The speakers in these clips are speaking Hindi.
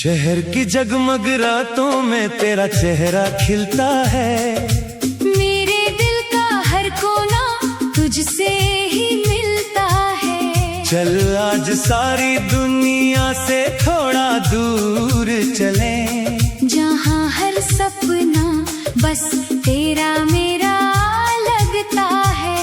शहर की जगमग रातों में तेरा चेहरा खिलता है। मेरे दिल का हर कोना तुझसे ही मिलता है। चल आज सारी दुनिया से थोड़ा दूर चले, जहाँ हर सपना बस तेरा मेरा लगता है।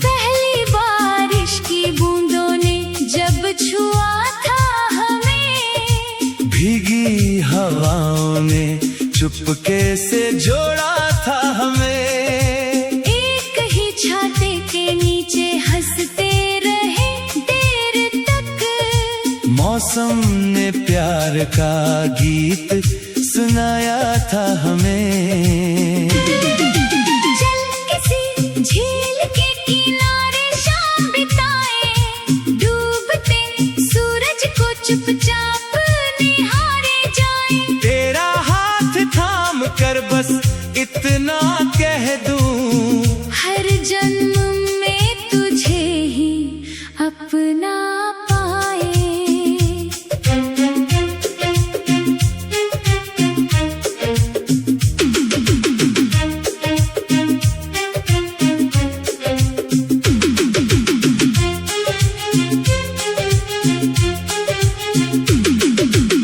पहली बारिश की बूंदों ने जब छुआ था हमें, भीगी हवाओं ने चुपके से जोड़ा था हमें। एक ही छाते के नीचे हंसते रहे देर तक, मौसम ने प्यार का गीत सुनाया था हमें। चल किसी झील के किनारे शाम बिताए, डूबते सूरज को चुपचाप निहारे जाए। तेरा हाथ थाम कर बस इतना कह दूं, हर जन्म में तुझे ही अपना पाए।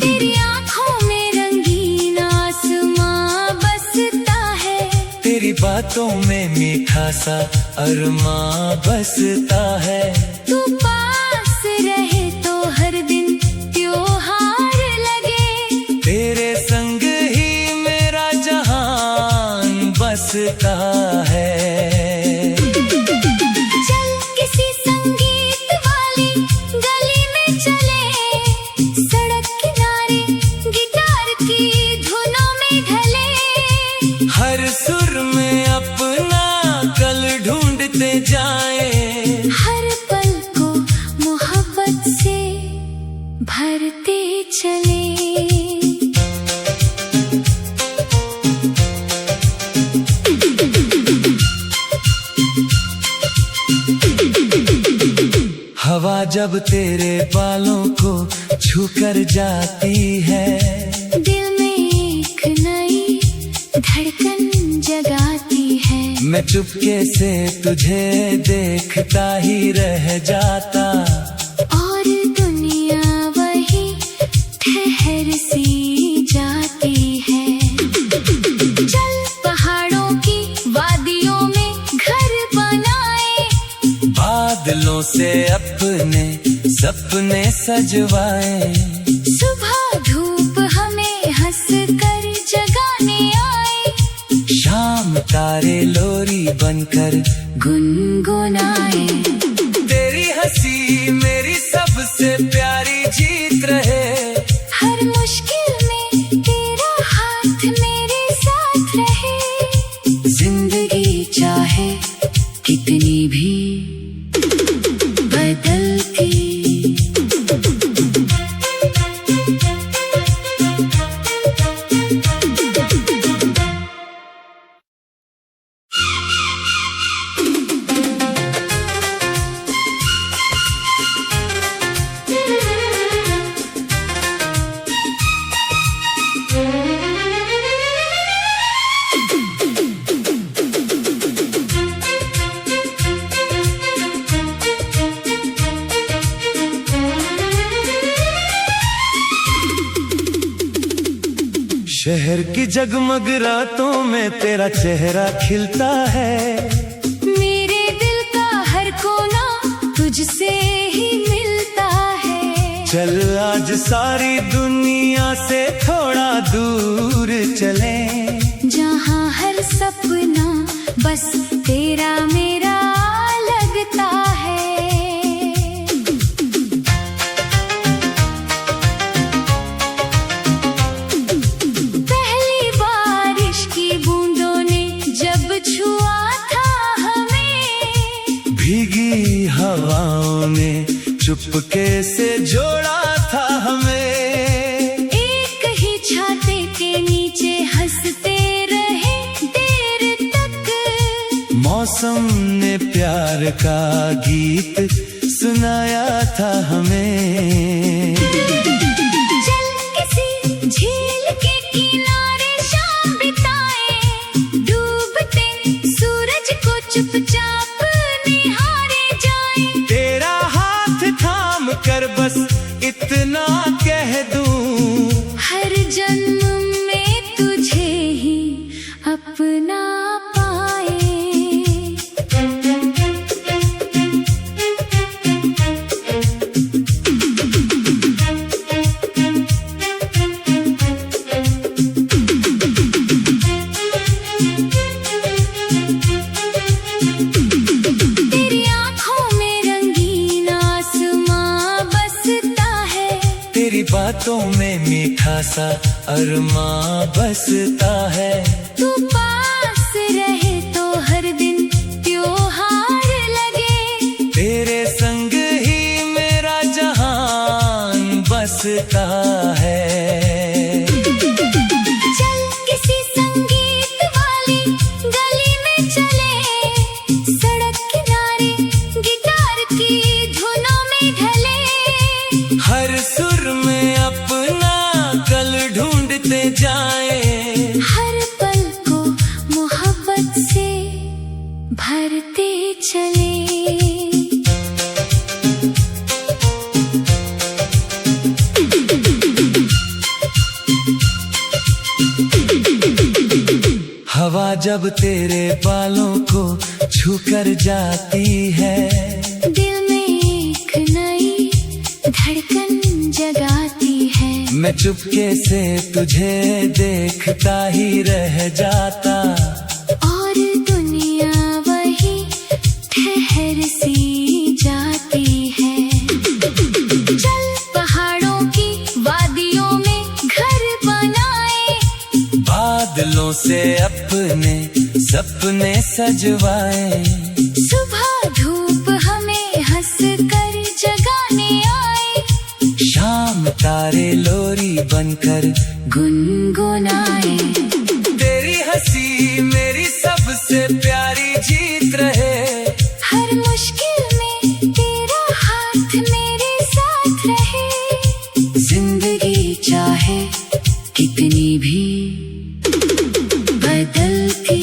तेरी आँखों में रंगीन आसमां बसता है, तेरी बातों में मीठा सा अरमां बसता है। तू पास रहे तो हर दिन त्योहार लगे। तेरे संग ही मेरा जहान बसता है। चल किसी संगीत वाली गली में चले, सड़क किनारे गिटार की धुनों में ढले। हर सुर में अपना कल ढूंढते जाए, हर पल को मोहब्बत से भरते चले। हवा जब तेरे बालों को छूकर जाती है, दिल में एक नई धड़कन जगाती है। मैं चुपके से तुझे देखता ही रह जाता। और दुनिया वही ठहर सी जाती है। चल पहाड़ों की वादियों में घर बनाए, बादलों से अपने सपने सजवाए। सुबह धूप हमें हंस कर जगाने आए। शाम तारे लोरी बनकर गुनगुनाए। तेरी हंसी मेरी सबसे प्यारी जीत रहे। हर मुश्किल में तेरा हाथ मेरे साथ रहे। जिंदगी चाहे कितनी भी बदलती, शहर की जगमग रातों में तेरा चेहरा खिलता है। मेरे दिल का हर कोना तुझसे ही मिलता है। चल आज सारी दुनिया से थोड़ा दूर चले, जहाँ हर सपना बस तेरा मेरा लगता है। पहली बारिश की बूंदों ने जब छुआ था हमें, भीगी हवाओं ने चुपके से जोड़ा था हमें। एक ही छाते के नीचे हंसते रहे देर तक, मौसम ने ने प्यार का गीत सुनाया था हमें। चल किसी झील के किनारे शाम बिताए, डूबते सूरज को चुपचाप निहारे जाए। तेरा हाथ थाम कर बस इतना कह दूं, हर जन्म में तुझे ही अपना पाए। तेरी आँखों में रंगीन आसमां बसता है, तेरी बातों में मीठा सा अरमां बसता है। तू पास रहे तो हर दिन त्योहार लगे। तेरे संग ही मेरा जहान बसता है। चल किसी संगीत वाली गली में चले, सड़क किनारे गिटार की धुनों में ढले। हर सुर में अपना कल ढूंढते जाए, हर पल को मोहब्बत से भरते चले। हवा जब तेरे बालों को छूकर जाती है, दिल में एक नई धड़कन जगाती है। मैं चुपके से तुझे देखता ही रह जाता, और दुनिया वही ठहर सी जाती है। चल पहाड़ों की वादियों में घर बनाए, बादलों से अपने सपने सजवाए। सुबह धूप हमें हंस कर जगाने आए, शाम तारे लोरी बनकर गुनगुनाए। तेरी हंसी मेरी सबसे प्यारी जीत रहे। हर मुश्किल में तेरा हाथ मेरे साथ रहे। जिंदगी चाहे कितनी भी बदलती,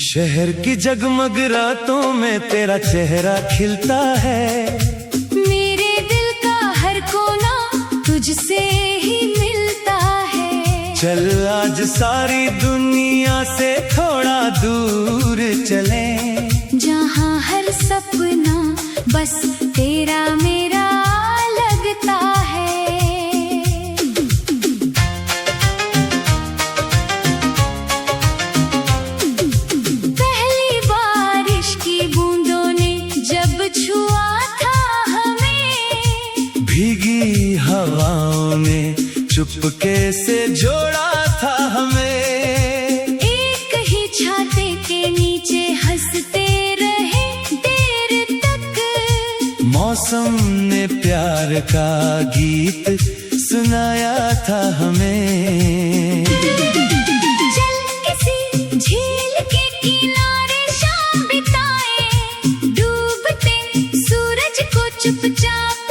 शहर की जगमग रातों में तेरा चेहरा खिलता है। मेरे दिल का हर कोना तुझसे ही मिलता है। चल आज सारी दुनिया से थोड़ा दूर चले, जहाँ हर सपना बस तेरा मेरा लगता है। पहली बारिश की बूंदों ने जब छुआ था हमें, भीगी हवाओं ने चुपके से जोड़ा था हमें। एक ही छाते के नीचे हंसते रहे देर तक। मौसम ने प्यार का गीत सुनाया था हमें। चल किसी झील के किनारे शाम बिताए, डूबते सूरज को चुपचाप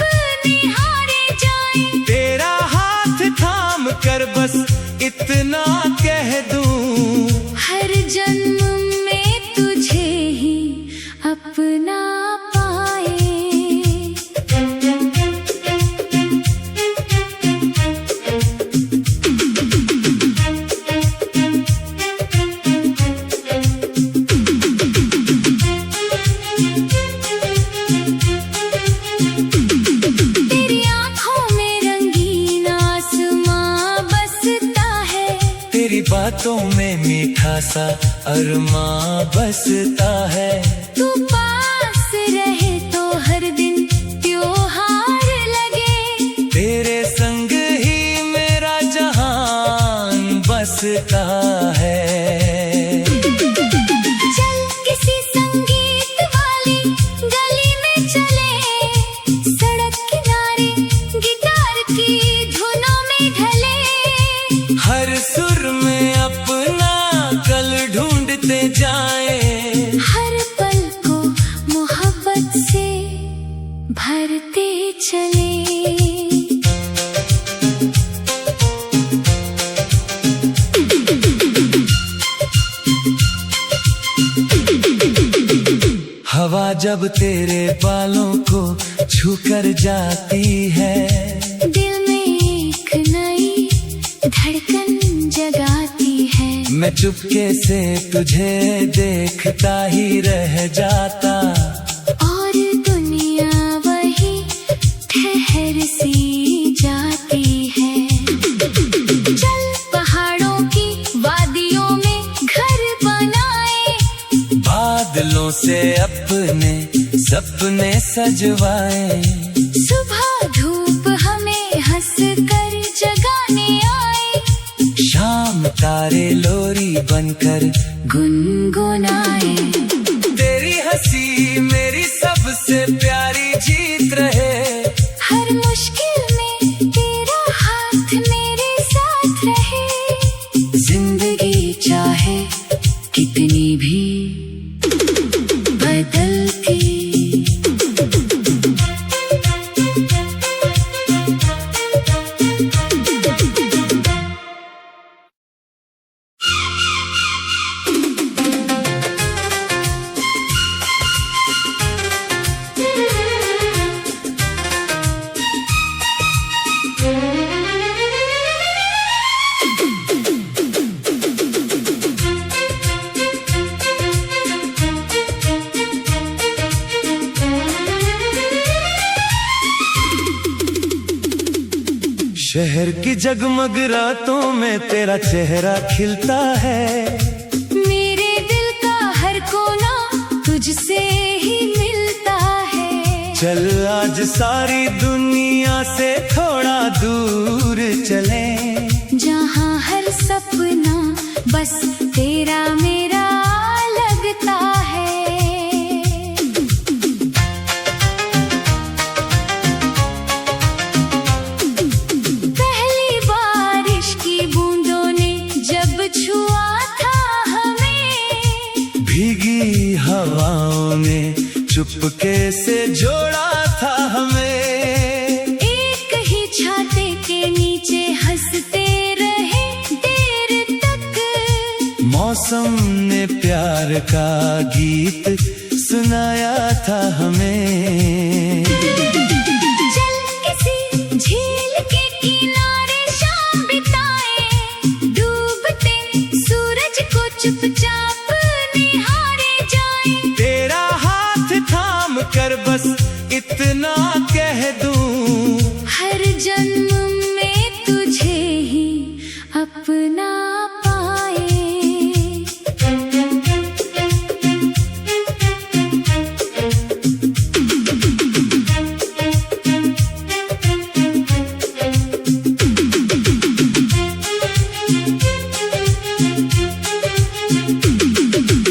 निहारे जाए। तेरा हाथ थाम कर बस इतना कह दूं, हर जन्म में तुझे ही अपना पाए। तेरी आँखों में रंगीन आसमां बसता है, तेरी बातों सा अरमां बसता है। तू पास रहे तो हर दिन त्योहार लगे, तेरे संग ही मेरा जहान बसता है। चल किसी संगीत वाली गली में चले, सड़क किनारे गिटार की धुनों में ढले, हर सुर में अपना कल ढूंढते जाए, हर पल को मोहब्बत से भरते चले। हवा जब तेरे बालों को छूकर जाती है, दिल में एक नई धड़कन जगाती है। मैं चुपके से तुझे देखता ही रह जाता, और दुनिया वही ठहर सी जाती है। चल पहाड़ों की वादियों में घर बनाए, बादलों से अपने सपने सजवाए, सुबह धूप हमें हंस कर जगाने आए, शाम तारे लोरी बनकर गुनगुनाए। तेरी हंसी मेरी सबसे प्यारी जीत रहे, हर मुश्किल में तेरा हाथ मेरे साथ रहे, जिंदगी चाहे कितनी भी बदलती। शहर की जगमग रातों में तेरा चेहरा खिलता है, मेरे दिल का हर कोना तुझसे ही मिलता है। चल आज सारी दुनिया से थोड़ा दूर चले, जहाँ हर सपना बस तेरा मेरा लगता है। पहली बारिश की बूंदों ने जब छुआ था हमें, भीगी हवाओं ने चुपके से जोड़ा था हमें। एक ही छाते के नीचे हंसते रहे देर तक, मौसम ने प्यार का गीत सुनाया था हमें। चल किसी झील के किनारे शाम बिताए, डूबते सूरज को चुपचाप निहारे जाए, तेरा हाथ थाम कर बस इतना कह दूं, हर जन्म में तुझे ही अपना पाए।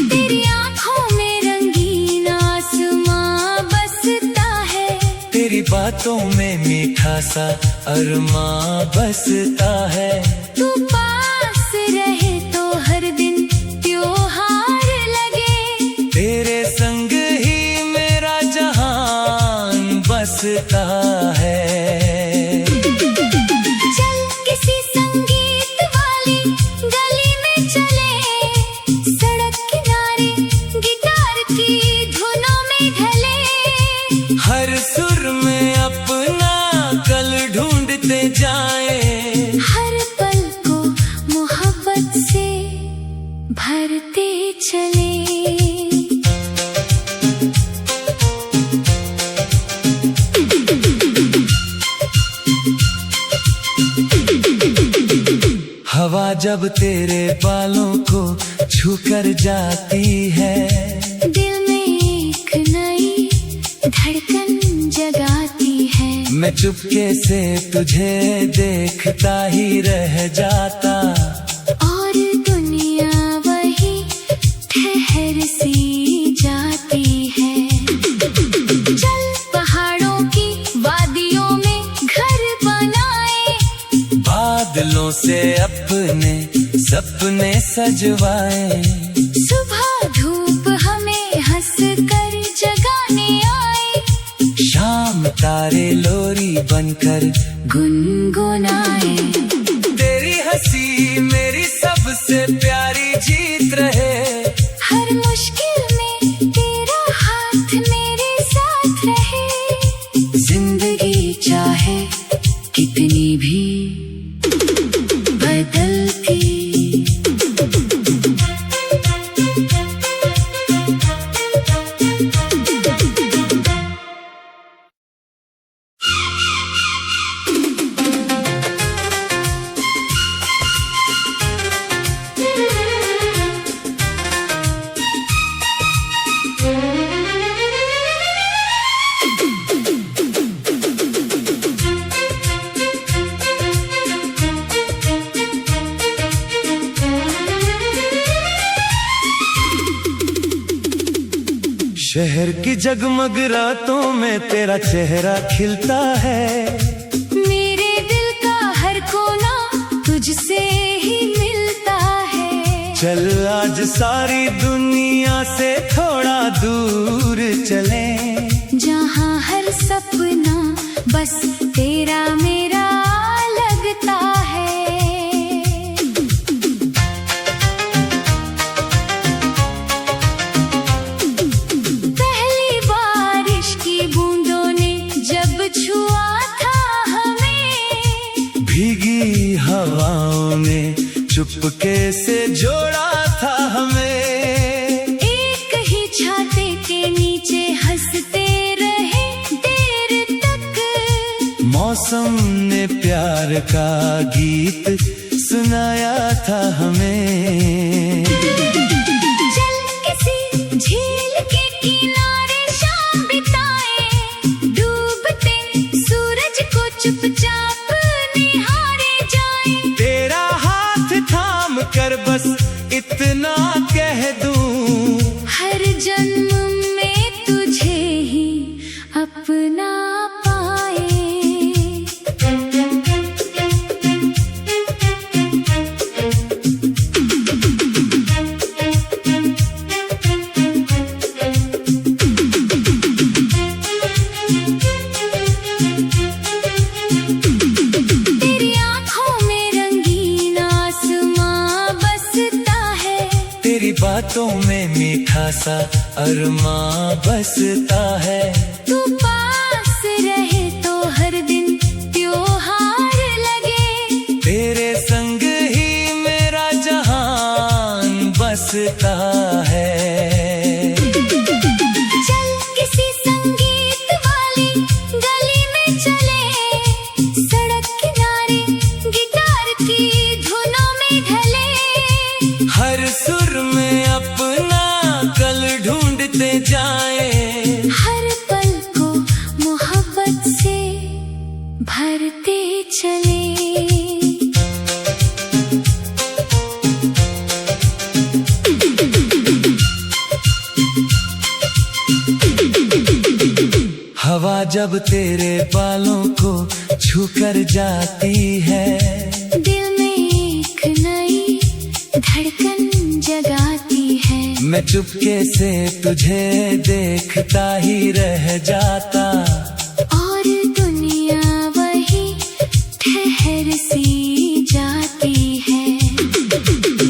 तेरी आँखों में रंगीन आसमां बसता है, तेरी बातों में मीठा सा अरमां बसता है। तू पास रहे तो हर दिन त्योहार लगे, तेरे संग ही मेरा जहान बसता है। चल किसी संगीत वाली गली में चले, सड़क किनारे गिटार की धुनों में ढले, हर सुर में अपना कल ढूंढते जाए, हर पल को मोहब्बत से भरते चले। हवा जब तेरे बालों को छू कर जाती है। दिल में एक नई धड़कन जगाती है। मैं चुपके से तुझे देखता ही रह जाता। और दुनिया वही ठहर सी जाती है। चल पहाड़ों की वादियों में घर बनाए, बादलों से अपने सपने सजवाए। सुबह धूप हमें हंस कर जगाने आए, शाम तारे लोरी बनकर गुनगुनाए। तेरी हंसी मेरी सबसे प्यारी जीत रहे। हर मुश्किल में तेरा हाथ मेरे साथ रहे। जिंदगी चाहे कितनी भी बदलती, शहर की जगमग रातों में तेरा चेहरा खिलता है। मेरे दिल का हर कोना तुझसे ही मिलता है। चल आज सारी दुनिया से थोड़ा दूर चले, जहाँ हर सपना बस तेरा मेरा लगता है। पहली बारिश की बूंदों ने जब छुआ था हमें, भीगी हवाओं ने चुपके से जोड़ा था हमें। एक ही छाते के नीचे हंसते रहे देर तक। मौसम ने प्यार का गीत सुनाया था हमें। चल किसी झील के किनारे शाम बिताए, डूबते सूरज को चुपचाप निहारे जाए। तेरा हाथ थाम कर बस इतना कह दूं, हर जन्म में तुझे ही अपना पाए। तेरी आँखों में रंगीन आसमां बसता है। तेरी बातों में मीठा सा अरमां बसता है। तू पास रहे तो हर दिन त्योहार लगे। तेरे संग ही मेरा जहान बसता है। चल किसी संगीत वाली गली में चले, सड़क किनारे गिटार की धुनों में ढले। हर सुर में अपना कल ढूंढते जाए। हर पल को मोहब्बत से भरते चले। हवा जब तेरे बालों को छू कर जाती है, दिल में एक नई धड़कन जगाती है। मैं चुपके से तुझे देखता ही रह जाता। और दुनिया वही ठहर सी